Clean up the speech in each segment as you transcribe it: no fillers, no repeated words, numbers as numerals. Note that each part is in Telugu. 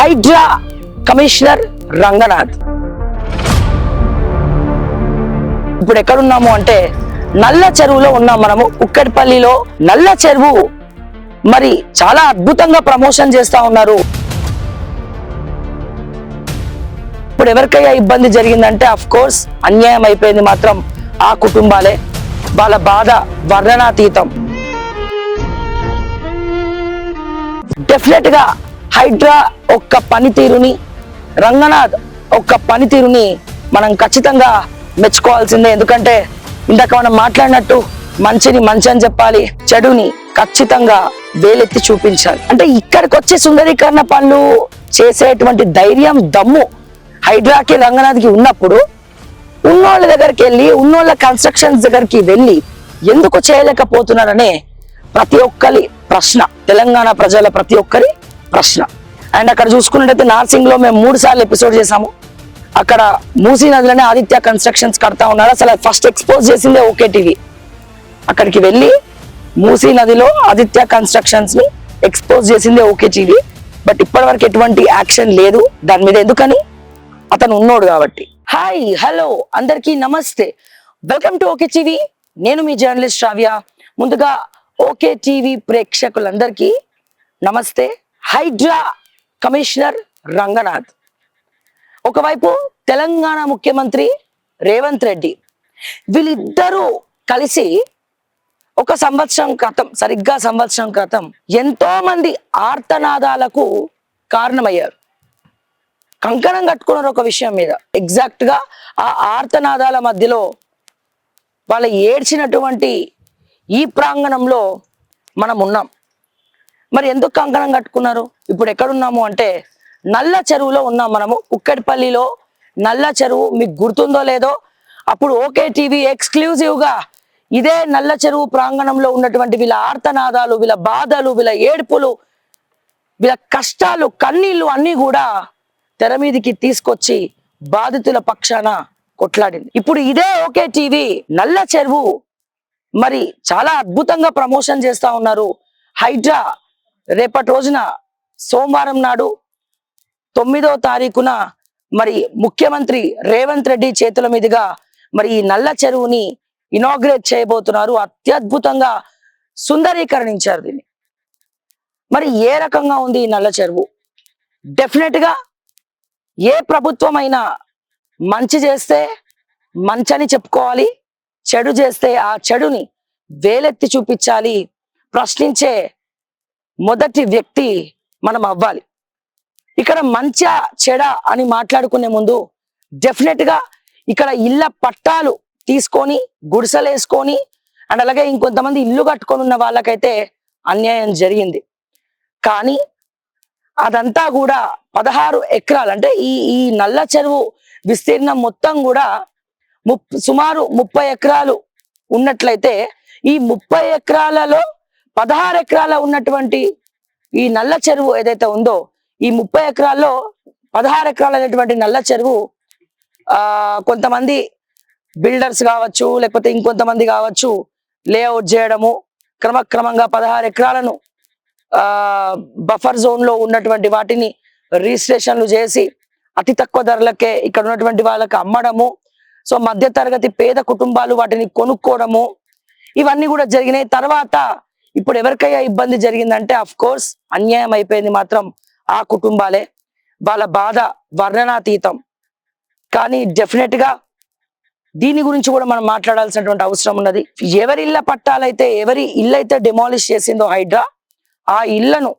హైడ్రా కమిషనర్ రంగనాథ్. ఇప్పుడు ఎక్కడున్నాము అంటే నల్ల చెరువులో ఉన్నాం మనము. కుక్కటిపల్లిలో నల్ల చెరువు మరి చాలా అద్భుతంగా ప్రమోషన్ చేస్తా ఉన్నారు. ఇప్పుడు ఎవరికైనా ఇబ్బంది జరిగిందంటే అఫ్ కోర్స్ అన్యాయం అయిపోయింది మాత్రం ఆ కుటుంబాలే. వాళ్ళ బాధ వర్ణనాతీతం. డెఫినెట్ గా హైడ్రా ఒక్క పనితీరుని, రంగనాథ్ ఒక్క పనితీరుని మనం ఖచ్చితంగా మెచ్చుకోవాల్సిందే. ఎందుకంటే ఇందాక మనం మాట్లాడినట్టు మంచిని మంచి అని చెప్పాలి, చెడుని ఖచ్చితంగా వేలెత్తి చూపించాలి. అంటే ఇక్కడికి వచ్చి సుందరీకరణ పనులు చేసేటువంటి ధైర్యం, దమ్ము హైడ్రాకి రంగనాథ్కి ఉన్నప్పుడు ఉన్నోళ్ళ దగ్గరికి వెళ్ళి, ఉన్నోళ్ళ కన్స్ట్రక్షన్స్ దగ్గరికి వెళ్ళి ఎందుకు చేయలేకపోతున్నారనే ప్రతి ఒక్కరి ప్రశ్న, తెలంగాణ ప్రజల ప్రతి ఒక్కరి ప్రశ్న. అండ్ అక్కడ చూసుకున్నట్టయితే నార్సింగ్ లో మేము 3 సార్లు ఎపిసోడ్ చేసాము. అక్కడ మూసీ నదిలోనే ఆదిత్య కన్స్ట్రక్షన్స్ కడతా ఉన్నారు. అసలు ఫస్ట్ ఎక్స్పోజ్ చేసిందే ఓకే టీవీ. అక్కడికి వెళ్ళి మూసీ నదిలో ఆదిత్య కన్స్ట్రక్షన్స్ ని ఎక్స్పోజ్ చేసిందే ఓకే టీవీ. బట్ ఇప్పటి వరకు ఎటువంటి యాక్షన్ లేదు దాని మీద. ఎందుకని? అతను ఉన్నోడు కాబట్టి. హాయ్, హలో, అందరికీ నమస్తే. Welcome to okay TV. నేను మీ జర్నలిస్ట్ శ్రావ్య. ముందుగా ఓకే టీవీ ప్రేక్షకులందరికీ నమస్తే. హైడ్రా కమిషనర్ రంగనాథ్, ఒకవైపు తెలంగాణ ముఖ్యమంత్రి రేవంత్ రెడ్డి, వీళ్ళిద్దరూ కలిసి ఒక సంవత్సరం క్రితం, సరిగ్గా సంవత్సరం క్రితం ఎంతో మంది ఆర్తనాదాలకు కారణమయ్యారు. కంకణం కట్టుకున్నారు ఒక విషయం మీద. ఎగ్జాక్ట్ గా ఆ ఆర్తనాదాల మధ్యలో వాళ్ళు ఏడ్చినటువంటి ఈ ప్రాంగణంలో మనం ఉన్నాం. మరి ఎందుకు కంకణం కట్టుకున్నారు? ఇప్పుడు ఎక్కడున్నాము అంటే నల్ల చెరువులో ఉన్నాం మనము. కుక్కటిపల్లిలో నల్ల చెరువు, మీకు గుర్తుందో లేదో, అప్పుడు ఓకే టీవీ ఎక్స్క్లూజివ్ గా ఇదే నల్ల చెరువు ప్రాంగణంలో ఉన్నటువంటి వీళ్ళ ఆర్తనాదాలు, వీళ్ళ బాధలు, వీళ్ళ ఏడుపులు, వీళ్ళ కష్టాలు, కన్నీళ్లు అన్ని కూడా తెర మీదికి తీసుకొచ్చి బాధితుల పక్షాన కొట్లాడింది. ఇప్పుడు ఇదే ఓకే టీవీ నల్ల చెరువు మరి చాలా అద్భుతంగా ప్రమోషన్ చేస్తా ఉన్నారు. హైడ్రా రేపటి రోజున సోమవారం నాడు 9వ తారీఖున మరి ముఖ్యమంత్రి రేవంత్ రెడ్డి చేతుల మీదుగా మరి ఈ నల్ల చెరువుని ఇనాగ్రేట్ చేయబోతున్నారు. అత్యద్భుతంగా సుందరీకరణించారు దీన్ని. మరి ఏ రకంగా ఉంది ఈ నల్ల చెరువు? డెఫినెట్ గా ఏ ప్రభుత్వం అయినా మంచి చేస్తే మంచని చెప్పుకోవాలి, చెడు చేస్తే ఆ చెడుని వేలెత్తి చూపించాలి. ప్రశ్నించే మొదటి వ్యక్తి మనం అవ్వాలి. ఇక్కడ మంచా చెడా అని మాట్లాడుకునే ముందు డెఫినెట్ గా ఇక్కడ ఇళ్ళ పట్టాలు తీసుకొని గుడిసెలేసుకొని అండ్ అలాగే ఇంకొంతమంది ఇల్లు కట్టుకొని ఉన్న వాళ్ళకైతే అన్యాయం జరిగింది. కానీ అదంతా కూడా 16 ఎకరాలు, అంటే ఈ నల్ల చెరువు విస్తీర్ణం మొత్తం కూడా సుమారు 30 ఎకరాలు ఉన్నట్లయితే ఈ 30 ఎకరాలలో 16 ఎకరాల ఉన్నటువంటి ఈ నల్ల చెరువు ఏదైతే ఉందో, ఈ 30 ఎకరాల్లో 16 ఎకరాలు అనేటువంటి నల్ల చెరువు కొంతమంది బిల్డర్స్ కావచ్చు, లేకపోతే ఇంకొంతమంది కావచ్చు, లేఅవుట్ చేయడము, క్రమక్రమంగా 16 ఎకరాలను బఫర్ జోన్ లో ఉన్నటువంటి వాటిని రిజిస్ట్రేషన్లు చేసి అతి తక్కువ ధరలకే ఇక్కడ ఉన్నటువంటి వాళ్ళకి అమ్మడము. సో మధ్య తరగతి పేద కుటుంబాలు వాటిని కొనుక్కోవడము, ఇవన్నీ కూడా జరిగినాయి. తర్వాత ఇప్పుడు ఎవరికైనా ఇబ్బంది జరిగిందంటే అఫ్ కోర్స్ అన్యాయం అయిపోయింది మాత్రం ఆ కుటుంబాలే. వాళ్ళ బాధ వర్ణనాతీతం. కానీ డెఫినెట్ గా దీని గురించి కూడా మనం మాట్లాడాల్సినటువంటి అవసరం ఉన్నది. ఎవరి ఇళ్ళ పట్టాలైతే, ఎవరి ఇల్లు అయితే డెమాలిష్ చేసిందో హైడ్రా, ఆ ఇళ్లను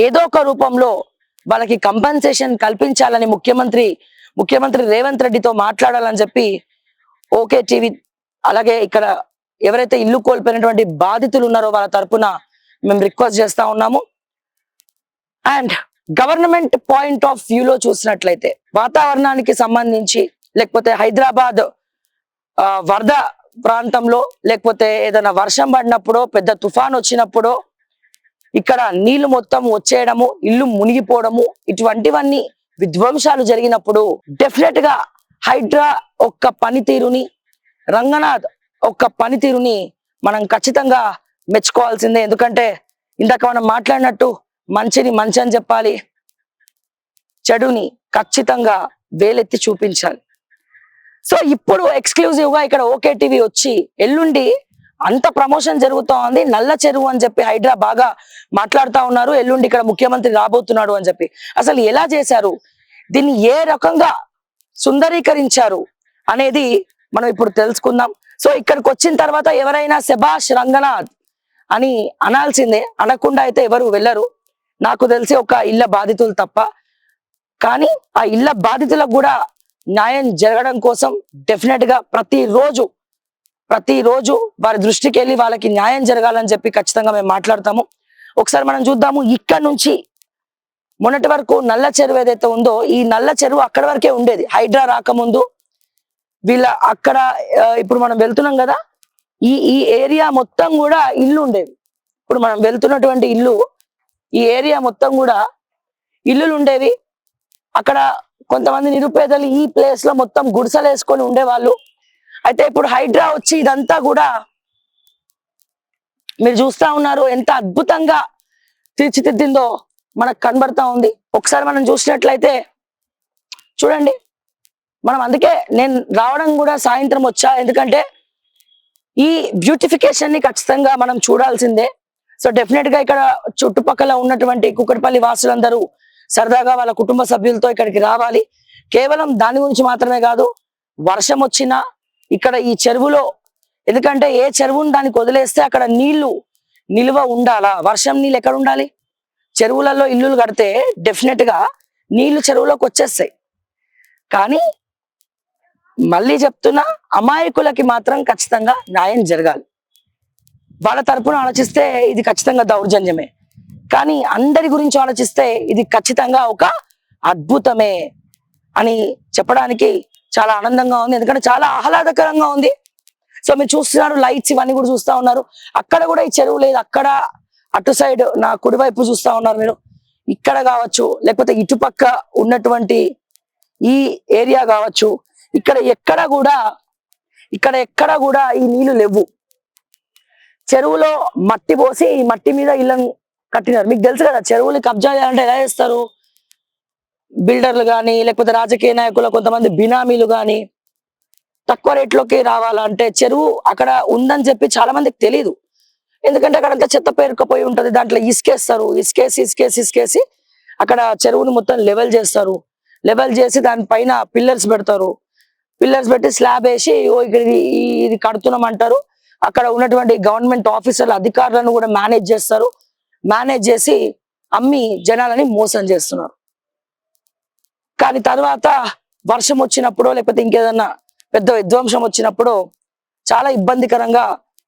ఏదో ఒక రూపంలో వాళ్ళకి కంపెన్సేషన్ కల్పించాలని ముఖ్యమంత్రి రేవంత్ రెడ్డితో మాట్లాడాలని చెప్పి ఓకే టీవీ అలాగే ఇక్కడ ఎవరైతే ఇల్లు కోల్పోయినటువంటి బాధితులు ఉన్నారో వాళ్ళ తరపున మేము రిక్వెస్ట్ చేస్తా ఉన్నాము. అండ్ గవర్నమెంట్ పాయింట్ ఆఫ్ వ్యూలో చూసినట్లయితే వాతావరణానికి సంబంధించి, లేకపోతే హైదరాబాద్ వరద ప్రాంతంలో, లేకపోతే ఏదైనా వర్షం పడినప్పుడో, పెద్ద తుఫాన్ వచ్చినప్పుడో ఇక్కడ నీళ్లు మొత్తం వచ్చేయడము, ఇల్లు మునిగిపోవడము, ఇటువంటివన్నీ విధ్వంసాలు జరిగినప్పుడు డెఫినెట్ గా హైడ్రా ఒక్క పనితీరుని, రంగనాథ్ ఒక్క పనితీరుని మనం ఖచ్చితంగా మెచ్చుకోవాల్సిందే. ఎందుకంటే ఇందాక మనం మాట్లాడినట్టు మంచిని మంచి అని చెప్పాలి, చెడుని ఖచ్చితంగా వేలెత్తి చూపించాలి. సో ఇప్పుడు ఎక్స్క్లూజివ్ గా ఇక్కడ ఓకే టీవీ వచ్చి ఎల్లుండి అంత ప్రమోషన్ జరుగుతా ఉంది, నల్ల చెరువు అని చెప్పి హైడ్రా బాగా మాట్లాడుతా ఉన్నారు, ఎల్లుండి ఇక్కడ ముఖ్యమంత్రి రాబోతున్నాడు అని చెప్పి. అసలు ఎలా చేశారు, దీన్ని ఏ రకంగా సుందరీకరించారు అనేది మనం ఇప్పుడు తెలుసుకుందాం. సో ఇక్కడికి వచ్చిన తర్వాత ఎవరైనా శభాష్ రంగనాథ్ అని అనాల్సిందే, అనకుండా అయితే ఎవరు వెళ్ళరు నాకు తెలిసి, ఒక ఇళ్ల బాధితులు తప్ప. కానీ ఆ ఇళ్ల బాధితులకు కూడా న్యాయం జరగడం కోసం డెఫినెట్ గా ప్రతిరోజు వారి దృష్టికి వెళ్ళి వాళ్ళకి న్యాయం జరగాలని చెప్పి ఖచ్చితంగా మేము మాట్లాడతాము. ఒకసారి మనం చూద్దాము, ఇక్కడ నుంచి మొన్నటి వరకు నల్ల చెరువు ఏదైతే ఉందో, ఈ నల్ల చెరువు అక్కడ వరకే ఉండేది హైడ్రా రాకముందు. వీళ్ళ అక్కడ ఇప్పుడు మనం వెళ్తున్నాం కదా, ఈ ఏరియా మొత్తం కూడా ఇల్లు ఉండేవి. ఇప్పుడు మనం వెళ్తున్నటువంటి ఇల్లు, ఈ ఏరియా మొత్తం కూడా ఇల్లులు ఉండేవి. అక్కడ కొంతమంది నిరుపేదలు ఈ ప్లేస్ లో మొత్తం గుడిసెలు వేసుకొని ఉండేవాళ్ళు. అయితే ఇప్పుడు హైడ్రా వచ్చి ఇదంతా కూడా మీరు చూస్తా ఉన్నారు, ఎంత అద్భుతంగా తీర్చిదిద్దిందో మనకు కనబడతా ఉంది. ఒకసారి మనం చూసినట్లయితే చూడండి, మనం అందుకే నేను రావడం కూడా సాయంత్రం వచ్చా, ఎందుకంటే ఈ బ్యూటిఫికేషన్ ని ఖచ్చితంగా మనం చూడాల్సిందే. సో డెఫినెట్ గా ఇక్కడ చుట్టుపక్కల ఉన్నటువంటి కుకట్పల్లి వాసులందరూ సరదాగా వాళ్ళ కుటుంబ సభ్యులతో ఇక్కడికి రావాలి. కేవలం దాని గురించి మాత్రమే కాదు, వర్షం వచ్చినా ఇక్కడ ఈ చెరువులో, ఎందుకంటే ఏ చెరువును దానికి వదిలేస్తే అక్కడ నీళ్లు నిల్వ ఉండాలా, వర్షం నీళ్ళు ఎక్కడ ఉండాలి, చెరువులలో ఇల్లులు కడితే డెఫినెట్ గా నీళ్లు చెరువులోకి వచ్చేస్తాయి. కానీ మళ్ళీ చెప్తున్నా, అమాయకులకి మాత్రం ఖచ్చితంగా న్యాయం జరగాలి. వాళ్ళ తరపున ఆలోచిస్తే ఇది ఖచ్చితంగా దౌర్జన్యమే, కానీ అందరి గురించి ఆలోచిస్తే ఇది ఖచ్చితంగా ఒక అద్భుతమే అని చెప్పడానికి చాలా ఆనందంగా ఉంది, ఎందుకంటే చాలా ఆహ్లాదకరంగా ఉంది. సో మీరు చూస్తున్నారు, లైట్స్ ఇవన్నీ కూడా చూస్తా ఉన్నారు. అక్కడ కూడా ఈ చెరువు లేదు, అక్కడ అటు సైడ్ నా కుడివైపు చూస్తా ఉన్నారు మీరు, ఇక్కడ కావచ్చు, లేకపోతే ఇటుపక్క ఉన్నటువంటి ఈ ఏరియా కావచ్చు, ఇక్కడ ఎక్కడ కూడా ఈ నీళ్లు లేవు. చెరువులో మట్టి పోసి ఈ మట్టి మీద ఇళ్ళను కట్టినారు. మీకు తెలుసు కదా, చెరువులు కబ్జా చేయాలంటే ఎలా చేస్తారు, బిల్డర్లు కానీ లేకపోతే రాజకీయ నాయకులు కొంతమంది బినామీలు కానీ తక్కువ రేట్లోకి రావాలంటే చెరువు అక్కడ ఉందని చెప్పి చాలా మందికి తెలియదు. ఎందుకంటే అక్కడంతా చెత్త పేరుకపోయి ఉంటది, దాంట్లో ఇసుకేస్తారు, ఇసుకేసి అక్కడ చెరువుని మొత్తం లెవెల్ చేస్తారు. లెవెల్ చేసి దానిపైన పిల్లర్స్ పెడతారు, పిల్లర్స్ పెట్టి స్లాబ్ వేసి ఇక్కడ ఇది కడుతున్నాం అంటారు. అక్కడ ఉన్నటువంటి గవర్నమెంట్ ఆఫీసర్ల అధికారులను కూడా మేనేజ్ చేస్తారు, మేనేజ్ చేసి అమ్మి జనాలని మోసం చేస్తున్నారు. కానీ తర్వాత వర్షం వచ్చినప్పుడు లేకపోతే ఇంకేదన్నా పెద్ద విధ్వంసం వచ్చినప్పుడు చాలా ఇబ్బందికరంగా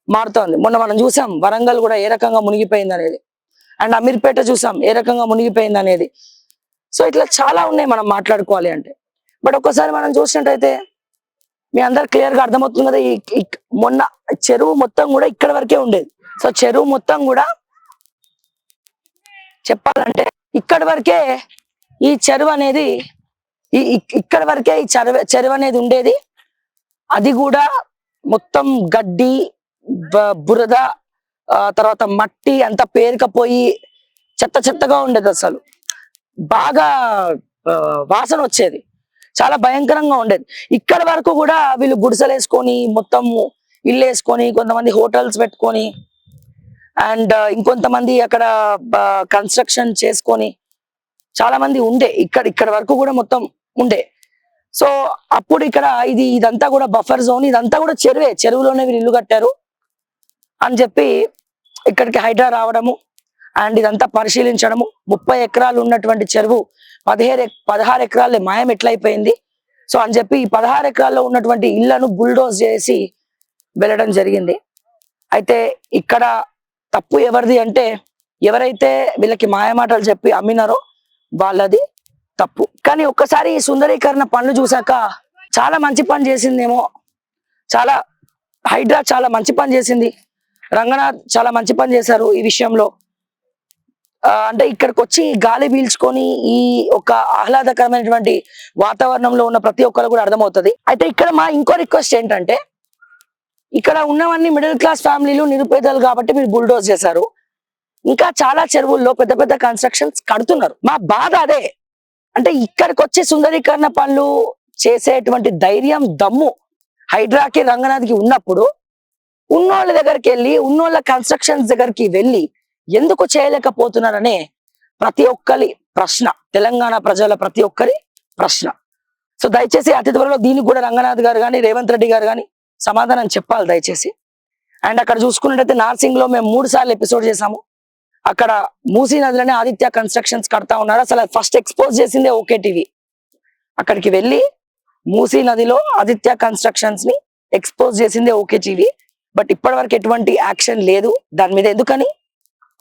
మారుతోంది. మొన్న మనం చూసాం వరంగల్ కూడా ఏ రకంగా మునిగిపోయింది అనేది, అండ్ అమీర్పేట చూసాం ఏ రకంగా మునిగిపోయింది అనేది. సో ఇట్లా చాలా ఉన్నాయి మనం మాట్లాడుకోవాలి అంటే. బట్ ఒక్కసారి మనం చూసినట్టయితే మీ అందరు క్లియర్ గా అర్థమవుతుంది కదా, మొన్న చెరువు మొత్తం కూడా ఇక్కడ వరకే ఉండేది. సో చెరువు మొత్తం కూడా చెప్పాలంటే ఇక్కడి వరకే ఈ చెరువు అనేది, ఇక్కడ వరకే ఈ చెరువు అనేది ఉండేది. అది కూడా మొత్తం గడ్డి, బురద, తర్వాత మట్టి అంతా పేరుకపోయి చెత్తగా ఉండేది. అసలు బాగా వాసన వచ్చేది, చాలా భయంకరంగా ఉండేది. ఇక్కడ వరకు కూడా వీళ్ళు గుడిసెలు వేసుకొని మొత్తం ఇల్లు వేసుకొని, కొంతమంది హోటల్స్ పెట్టుకొని, అండ్ ఇంకొంతమంది అక్కడ కన్స్ట్రక్షన్ చేసుకొని చాలా మంది ఉండే. ఇక్కడ వరకు కూడా మొత్తం ఉండే. సో అప్పుడు ఇక్కడ ఇదంతా కూడా బఫర్ జోన్, ఇదంతా కూడా చెరువులోనే వీళ్ళు ఇల్లు కట్టారు అని చెప్పి ఇక్కడికి హైడ్రా రావడము అండ్ ఇదంతా పరిశీలించడము. 30 ఎకరాలు ఉన్నటువంటి చెరువు 16 ఎకరాలు మాయం ఎట్లయిపోయింది. సో అని చెప్పి ఈ 16 ఎకరాల్లో ఉన్నటువంటి ఇళ్లను బుల్డోజ్ చేసి వెళ్ళడం జరిగింది. అయితే ఇక్కడ తప్పు ఎవరిది అంటే, ఎవరైతే వీళ్ళకి మాయమాటలు చెప్పి అమ్మినారో వాళ్ళది తప్పు. కానీ ఒక్కసారి ఈ సుందరీకరణ పనులు చూసాక చాలా మంచి పని చేసిందేమో, హైడ్రా చాలా మంచి పని చేసింది, రంగనాథ్ చాలా మంచి పని చేశారు ఈ విషయంలో. అంటే ఇక్కడికి వచ్చి గాలి పీల్చుకొని ఈ ఒక ఆహ్లాదకరమైనటువంటి వాతావరణంలో ఉన్న ప్రతి ఒక్కరు కూడా అర్థమవుతుంది. అయితే ఇక్కడ మా ఇంకో రిక్వెస్ట్ ఏంటంటే, ఇక్కడ ఉన్నవన్నీ మిడిల్ క్లాస్ ఫ్యామిలీలు, నిరుపేదలు కాబట్టి మీరు బుల్డోజ్ చేశారు. ఇంకా చాలా చెరువుల్లో పెద్ద పెద్ద కన్స్ట్రక్షన్స్ కడుతున్నారు. మా బాధ అదే, అంటే ఇక్కడికి వచ్చే సుందరీకరణ పనులు చేసేటువంటి ధైర్యం దమ్ము హైడ్రాకి రంగనాథ్కి ఉన్నప్పుడు ఉన్నోళ్ళ దగ్గరికి వెళ్ళి ఉన్నోళ్ళ కన్స్ట్రక్షన్స్ దగ్గరికి వెళ్ళి ఎందుకు చేయలేకపోతున్నారనే ప్రతి ఒక్కరి ప్రశ్న, తెలంగాణ ప్రజల ప్రతి ఒక్కరి ప్రశ్న. సో దయచేసి అతి త్వరలో దీనికి కూడా రంగనాథ్ గారు కానీ రేవంత్ రెడ్డి గారు కానీ సమాధానం చెప్పాలి దయచేసి. అండ్ అక్కడ చూసుకున్నట్టయితే నార్సింగ్ లో మేము 3 సార్లు ఎపిసోడ్ చేసాము. అక్కడ మూసీ నదిలోనే ఆదిత్య కన్స్ట్రక్షన్స్ కడతా ఉన్నారు. అసలు ఫస్ట్ ఎక్స్పోజ్ చేసిందే ఓకే టీవీ. అక్కడికి వెళ్ళి మూసీ నదిలో ఆదిత్య కన్స్ట్రక్షన్స్ ని ఎక్స్పోజ్ చేసిందే ఓకే టీవీ. బట్ ఇప్పటి వరకు ఎటువంటి యాక్షన్ లేదు దాని మీద. ఎందుకని?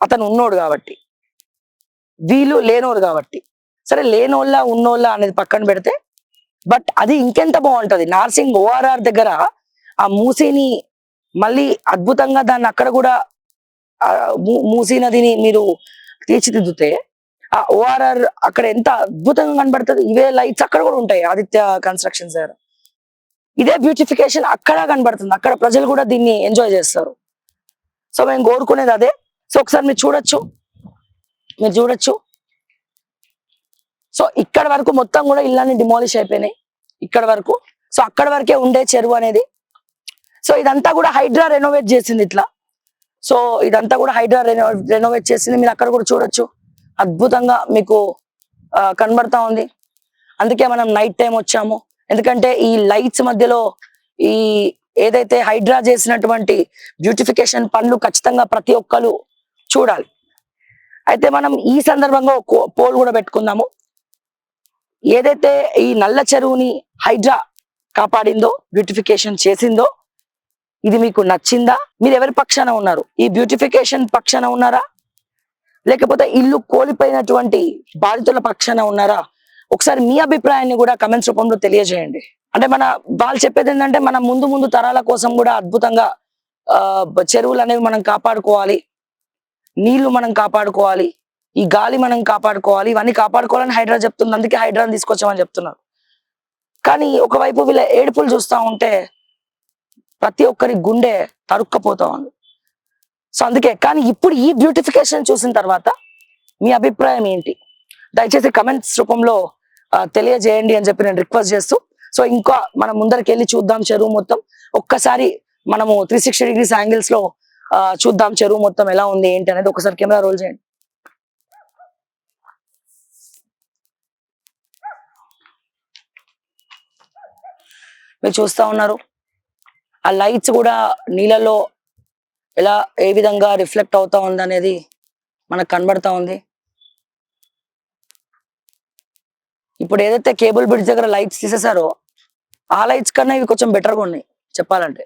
అతను ఉన్నోడు కాబట్టి, వీళ్ళు లేనోరు కాబట్టి. సరే లేనోళ్ళ ఉన్నోళ్ళ అనేది పక్కన పెడితే, బట్ అది ఇంకెంత బాగుంటది. నార్సింగ్ ఓఆర్ఆర్ దగ్గర ఆ మూసీని మళ్ళీ అద్భుతంగా దాన్ని అక్కడ కూడా మూసీ నదిని మీరు తీర్చిదిద్దుతే ఆ ఓఆర్ఆర్ అక్కడ ఎంత అద్భుతంగా కనబడుతుంది. ఇవే లైట్స్ అక్కడ కూడా ఉంటాయి ఆదిత్య కన్స్ట్రక్షన్స్ దగ్గర. ఇదే బ్యూటిఫికేషన్ అక్కడ కనబడుతుంది. అక్కడ ప్రజలు కూడా దీన్ని ఎంజాయ్ చేస్తారు. సో మేము కోరుకునేది అదే. సో ఒకసారి మీరు చూడొచ్చు. సో ఇక్కడ వరకు మొత్తం కూడా ఇళ్ళని డిమాలిష్ అయిపోయినాయి ఇక్కడ వరకు. సో అక్కడ వరకే ఉండే చెరువు అనేది. సో ఇదంతా కూడా హైడ్రా రెనోవేట్ చేసింది ఇట్లా. సో ఇదంతా కూడా హైడ్రా రెనోవేట్ చేసింది. మీరు అక్కడ కూడా చూడొచ్చు, అద్భుతంగా మీకు కనబడతా ఉంది. అందుకే మనం నైట్ టైం వచ్చాము. ఎందుకంటే ఈ లైట్స్ మధ్యలో ఈ ఏదైతే హైడ్రా చేసినటువంటి బ్యూటిఫికేషన్ పనులు ఖచ్చితంగా ప్రతి ఒక్కరు చూడాలి. అయితే మనం ఈ సందర్భంగా పోల్ కూడా పెట్టుకుందాము. ఏదైతే ఈ నల్ల చెరువుని హైడ్రా కాపాడిందో, బ్యూటిఫికేషన్ చేసిందో, ఇది మీకు నచ్చిందా? మీరు ఎవరి పక్షాన ఉన్నారు? ఈ బ్యూటిఫికేషన్ పక్షాన ఉన్నారా, లేకపోతే ఇల్లు కోల్పోయినటువంటి బాధితుల పక్షాన ఉన్నారా? ఒకసారి మీ అభిప్రాయాన్ని కూడా కమెంట్స్ రూపంలో తెలియజేయండి. అంటే వాళ్ళు చెప్పేది ఏంటంటే మన ముందు తరాల కోసం కూడా అద్భుతంగా చెరువులు అనేవి మనం కాపాడుకోవాలి, నీళ్లు మనం కాపాడుకోవాలి, ఈ గాలి మనం కాపాడుకోవాలి, ఇవన్నీ కాపాడుకోవాలని హైడ్రా చెప్తుంది. అందుకే హైడ్రాని తీసుకొచ్చామని చెప్తున్నారు. కానీ ఒకవైపు వీళ్ళ ఏడుపులు చూస్తా ఉంటే ప్రతి ఒక్కరి గుండె తరుక్కపోతా ఉంది. సో అందుకే. కానీ ఇప్పుడు ఈ బ్యూటిఫికేషన్ చూసిన తర్వాత మీ అభిప్రాయం ఏంటి? దయచేసి కమెంట్స్ రూపంలో తెలియజేయండి అని చెప్పి నేను రిక్వెస్ట్ చేస్తూ, సో ఇంకా మనం ముందరికి వెళ్ళి చూద్దాం చెరువు మొత్తం. ఒక్కసారి మనము 360 degrees యాంగిల్స్ లో చూద్దాం చెరువు మొత్తం ఎలా ఉంది ఏంటి అనేది. ఒకసారి కెమెరా రోల్ చేయండి. మీరు చూస్తా ఉన్నారు ఆ లైట్స్ కూడా నీళ్ళలో ఎలా ఏ విధంగా రిఫ్లెక్ట్ అవుతా ఉంది అనేది మనకు కనబడతా ఉంది. ఇప్పుడు ఏదైతే కేబుల్ బ్రిడ్జ్ దగ్గర లైట్స్ తీసేసారో ఆ లైట్స్ కన్నా ఇవి కొంచెం బెటర్గా ఉన్నాయి చెప్పాలంటే.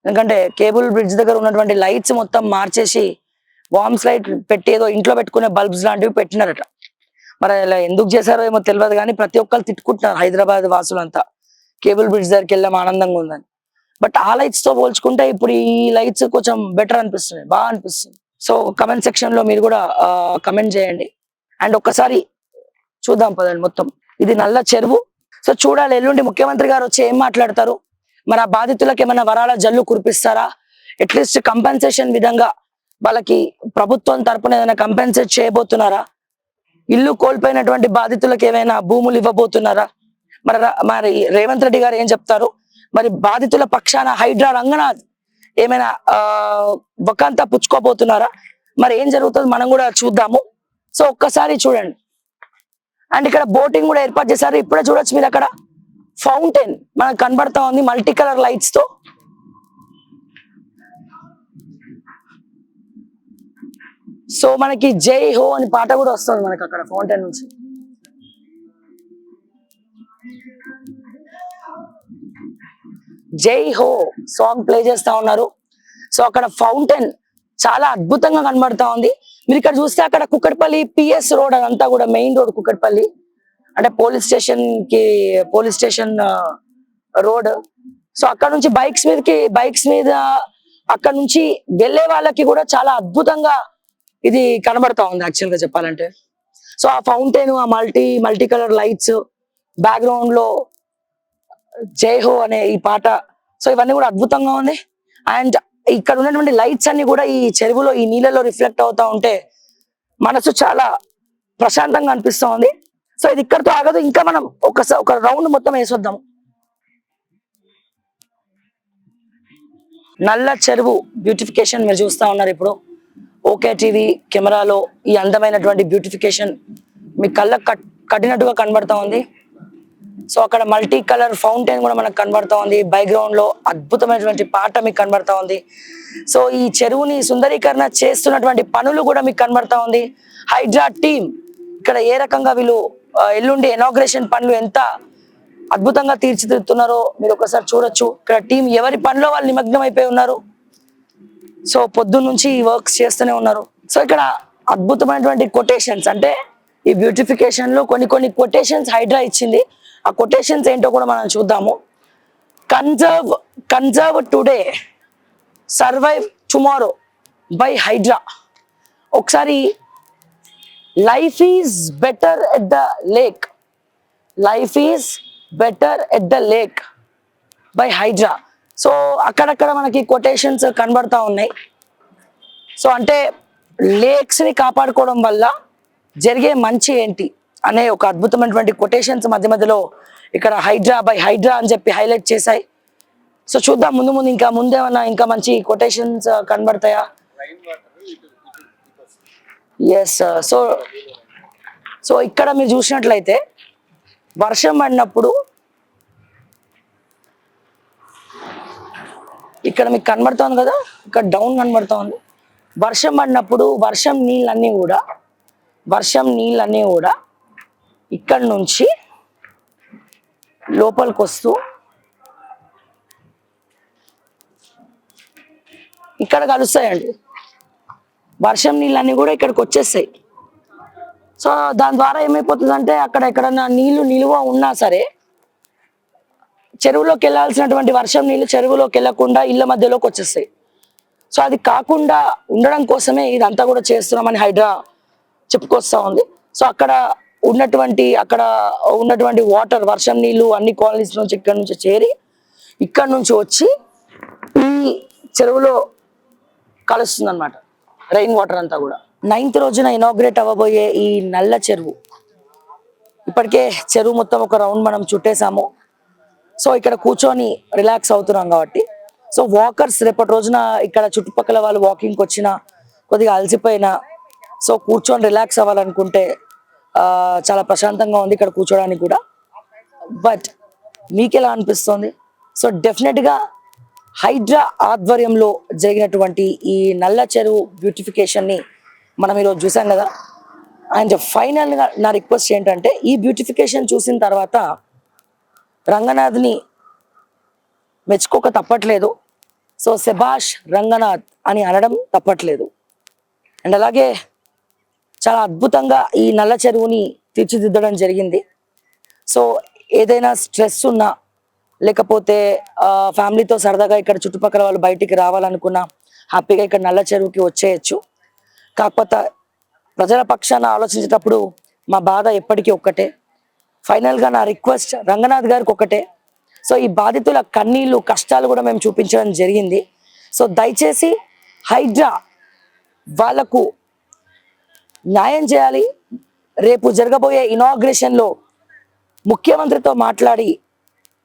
ఎందుకంటే కేబుల్ బ్రిడ్జ్ దగ్గర ఉన్నటువంటి లైట్స్ మొత్తం మార్చేసి వామ్స్ లైట్ పెట్టి ఏదో ఇంట్లో పెట్టుకునే బల్బ్స్ లాంటివి పెట్టినారట. మరి ఇలా ఎందుకు చేశారో ఏమో తెలియదు, కానీ ప్రతి ఒక్కరు తిట్టుకుంటున్నారు హైదరాబాద్ వాసులంతా. కేబుల్ బ్రిడ్జ్ దగ్గరికి వెళ్ళాం ఆనందంగా ఉందని. బట్ ఆ లైట్స్ తో పోల్చుకుంటే ఇప్పుడు ఈ లైట్స్ కొంచెం బెటర్ అనిపిస్తున్నాయి, బాగా అనిపిస్తుంది. సో కమెంట్ సెక్షన్ లో మీరు కూడా కమెంట్ చేయండి. అండ్ ఒక్కసారి చూద్దాం పదండి మొత్తం. ఇది నల్ల చెరువు. సో చూడాలి ఎల్లుండి ముఖ్యమంత్రి గారు వచ్చి ఏం మాట్లాడతారు. మరి ఆ బాధితులకు ఏమైనా వరాల జల్లు కురిపిస్తారా? అట్లీస్ట్ కంపెన్సేషన్ విధంగా వాళ్ళకి ప్రభుత్వం తరపున ఏదైనా కంపెన్సేట్ చేయబోతున్నారా? ఇల్లు కోల్పోయినటువంటి బాధితులకు ఏమైనా భూములు ఇవ్వబోతున్నారా? మరి రేవంత్ రెడ్డి గారు ఏం చెప్తారు? మరి బాధితుల పక్షాన హైడ్రా రంగనాథ్ ఏమైనా వకంతా పుచ్చుకోబోతున్నారా? మరి ఏం జరుగుతుంది మనం కూడా చూద్దాము. సో ఒక్కసారి చూడండి. అండ్ ఇక్కడ బోటింగ్ కూడా ఏర్పాటు చేశారు. ఇప్పుడే చూడొచ్చు మీరు అక్కడ ఫౌంటైన్ మనకు కనబడతా ఉంది మల్టీ కలర్ లైట్స్ తో. సో మనకి జై హో అని పాట కూడా వస్తుంది మనకి అక్కడ ఫౌంటైన్ నుంచి. జై హో సాంగ్ ప్లే చేస్తా ఉన్నారు. సో అక్కడ ఫౌంటైన్ చాలా అద్భుతంగా కనబడతా ఉంది. మీరు ఇక్కడ చూస్తే అక్కడ కుక్కట్పల్లి పిఎస్ రోడ్ అదంతా కూడా మెయిన్ రోడ్ కుక్కట్పల్లి అంటే పోలీస్ స్టేషన్ రోడ్. సో అక్కడ నుంచి బైక్స్ మీద అక్కడ నుంచి వెళ్ళే వాళ్ళకి కూడా చాలా అద్భుతంగా ఇది కనబడతా ఉంది యాక్చువల్ గా చెప్పాలంటే. సో ఆ ఫౌంటైన్, ఆ మల్టీ కలర్ లైట్స్, బ్యాక్గ్రౌండ్ లో జై హో అనే ఈ పాట, సో ఇవన్నీ కూడా అద్భుతంగా ఉంది. అండ్ ఇక్కడ ఉన్నటువంటి లైట్స్ అన్ని కూడా ఈ చెరువులో ఈ నీళ్ళలో రిఫ్లెక్ట్ అవుతా ఉంటే మనసు చాలా ప్రశాంతంగా అనిపిస్తూ ఉంది. సో ఇది ఇక్కడితో ఆగదు, ఇంకా మనం ఒక రౌండ్ మొత్తం వేసొద్దాం. నల్ల చెరువు బ్యూటిఫికేషన్ మీరు చూస్తా ఉన్నారు ఇప్పుడు ఓకే టీవీ కెమెరాలో. ఈ అందమైనటువంటి బ్యూటిఫికేషన్ మీ కళ్ళకు కట్టినట్టుగా కనబడతా ఉంది. సో అక్కడ మల్టీ కలర్ ఫౌంటైన్ కూడా మనకు కనబడతా ఉంది. బ్యాక్గ్రౌండ్ లో అద్భుతమైనటువంటి పాట మీకు కనబడతా ఉంది. సో ఈ చెరువుని సుందరీకరణ చేస్తున్నటువంటి పనులు కూడా మీకు కనబడతా ఉంది. హైడ్రా టీమ్ ఇక్కడ ఏ రకంగా వీళ్ళు ఎల్లుండి ఇనాగ్రేషన్ పనులు ఎంత అద్భుతంగా తీర్చిదిద్దుతున్నారో మీరు ఒకసారి చూడొచ్చు. ఇక్కడ టీం ఎవరి పనిలో వాళ్ళు నిమగ్నం అయిపోయి ఉన్నారు. సో పొద్దున్న నుంచి ఈ వర్క్స్ చేస్తూనే ఉన్నారు. సో ఇక్కడ అద్భుతమైనటువంటి కొటేషన్స్, అంటే ఈ బ్యూటిఫికేషన్ లో కొన్ని కొటేషన్స్ హైడ్రా ఇచ్చింది. ఆ కొటేషన్స్ ఏంటో కూడా మనం చూద్దాము. Conserve today, survive tomorrow by Hydraa. ఒకసారి life is better at the lake, life is better at the lake by Hydraa. So అక్కడక్కడ మనకి కొటేషన్స్ కనబడతా ఉన్నాయి. సో అంటే లేక్స్ ని కాపాడుకోవడం వల్ల జరిగే మంచి ఏంటి అనే ఒక అద్భుతమైనటువంటి కొటేషన్స్ మధ్య మధ్యలో ఇక్కడ హైడ్రా బై హైడ్రా అని చెప్పి హైలైట్ చేశాయి. సో చూద్దాం ముందు ఇంకా ముందేమన్నా ఇంకా మంచి కొటేషన్స్ కనబడతాయా. ఎస్. సో ఇక్కడ మీరు చూసినట్లయితే వర్షం పడినప్పుడు ఇక్కడ మీకు కనబడతా ఉంది కదా, ఇక్కడ డౌన్ కనబడతా ఉంది. వర్షం పడినప్పుడు వర్షం నీళ్ళన్నీ కూడా ఇక్కడ నుంచి లోపలికి వస్తూ ఇక్కడ కలుస్తాయండి. వర్షం నీళ్ళన్నీ కూడా ఇక్కడికి వచ్చేస్తాయి. సో దాని ద్వారా ఏమైపోతుందంటే అక్కడ ఎక్కడన్నా నీళ్లు నిలువ ఉన్నా సరే చెరువులోకి వెళ్ళాల్సినటువంటి వర్షం నీళ్ళు చెరువులోకి వెళ్ళకుండా ఇళ్ళ మధ్యలోకి వచ్చేస్తాయి. సో అది కాకుండా ఉండడం కోసమే ఇదంతా కూడా చేస్తున్నామని హైడ్రా చెప్పుకొస్తా ఉంది. సో అక్కడ ఉన్నటువంటి వాటర్ వర్షం నీళ్లు అన్ని కాలనీస్ నుంచి ఇక్కడ నుంచి చేరి ఇక్కడ నుంచి వచ్చి ఈ చెరువులో కలుస్తుంది అనమాట. రెయిన్ వాటర్ అంతా కూడా 9th రోజున ఇనాగ్రేట్ అవ్వబోయే ఈ నల్ల చెరువు, ఇప్పటికే చెరువు మొత్తం ఒక రౌండ్ మనం చుట్టేసాము. సో ఇక్కడ కూర్చొని రిలాక్స్ అవుతున్నాం కాబట్టి సో వాకర్స్ రేపటి రోజున ఇక్కడ చుట్టుపక్కల వాళ్ళు వాకింగ్కి వచ్చినా కొద్దిగా అలసిపోయినా సో కూర్చొని రిలాక్స్ అవ్వాలనుకుంటే చాలా ప్రశాంతంగా ఉంది ఇక్కడ కూర్చోడానికి కూడా. బట్ మీకు ఎలా అనిపిస్తుంది? సో డెఫినెట్గా హైడ్రా ఆధ్వర్యంలో జరిగినటువంటి ఈ నల్ల చెరువు బ్యూటిఫికేషన్ని మనం ఈరోజు చూసాం కదా. అండ్ ఫైనల్గా నా రిక్వెస్ట్ ఏంటంటే ఈ బ్యూటిఫికేషన్ చూసిన తర్వాత రంగనాథ్ని మెచ్చుకోక తప్పట్లేదు. సో శభాష్ రంగనాథ్ అని అనడం తప్పట్లేదు. అండ్ అలాగే చాలా అద్భుతంగా ఈ నల్ల చెరువుని తీర్చిదిద్దడం జరిగింది. సో ఏదైనా స్ట్రెస్ ఉన్నా లేకపోతే ఫ్యామిలీతో సరదాగా ఇక్కడ చుట్టుపక్కల వాళ్ళు బయటికి రావాలనుకున్నా హ్యాపీగా ఇక్కడ నల్ల చెరువుకి వచ్చేయచ్చు. కాకపోతే ప్రజల పక్షాన ఆలోచించేటప్పుడు మా బాధ ఎప్పటికీ ఒక్కటే. ఫైనల్గా నా రిక్వెస్ట్ రంగనాథ్ గారికి ఒకటే. సో ఈ బాధితుల కన్నీళ్ళు కష్టాలు కూడా మేము చూపించడం జరిగింది. సో దయచేసి హైడ్రా వాళ్లకు న్యాయం చేయాలి. రేపు జరగబోయే ఇనాగ్రేషన్లో ముఖ్యమంత్రితో మాట్లాడి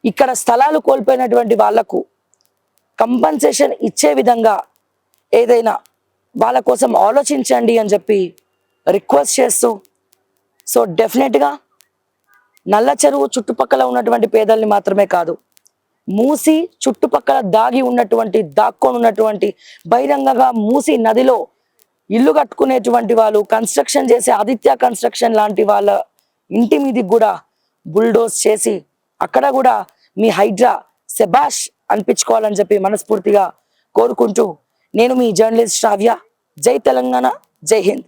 ఇక్కడ స్థలాలు కోల్పోయినటువంటి వాళ్లకు కంపన్సేషన్ ఇచ్చే విధంగా ఏదైనా వాళ్ళ కోసం ఆలోచించండి అని చెప్పి రిక్వెస్ట్ చేస్తూ సో డెఫినెట్గా నల్ల చెరువు చుట్టుపక్కల ఉన్నటువంటి పేదల్ని మాత్రమే కాదు, మూసి చుట్టుపక్కల దాక్కొని ఉన్నటువంటి బహిరంగంగా మూసి నదిలో ఇల్లు కట్టుకునేటువంటి వాళ్ళు, కన్స్ట్రక్షన్ చేసే ఆదిత్య కన్స్ట్రక్షన్ లాంటి వాళ్ళ ఇంటి మీదకి కూడా బుల్డోజ్ చేసి అక్కడ కూడా మీ హైడ్రా శభాష్ అనిపించుకోవాలని చెప్పి మనస్ఫూర్తిగా కోరుకుంటూ నేను మీ జర్నలిస్ట్ శ్రావ్య. జై తెలంగాణ, జై హింద్.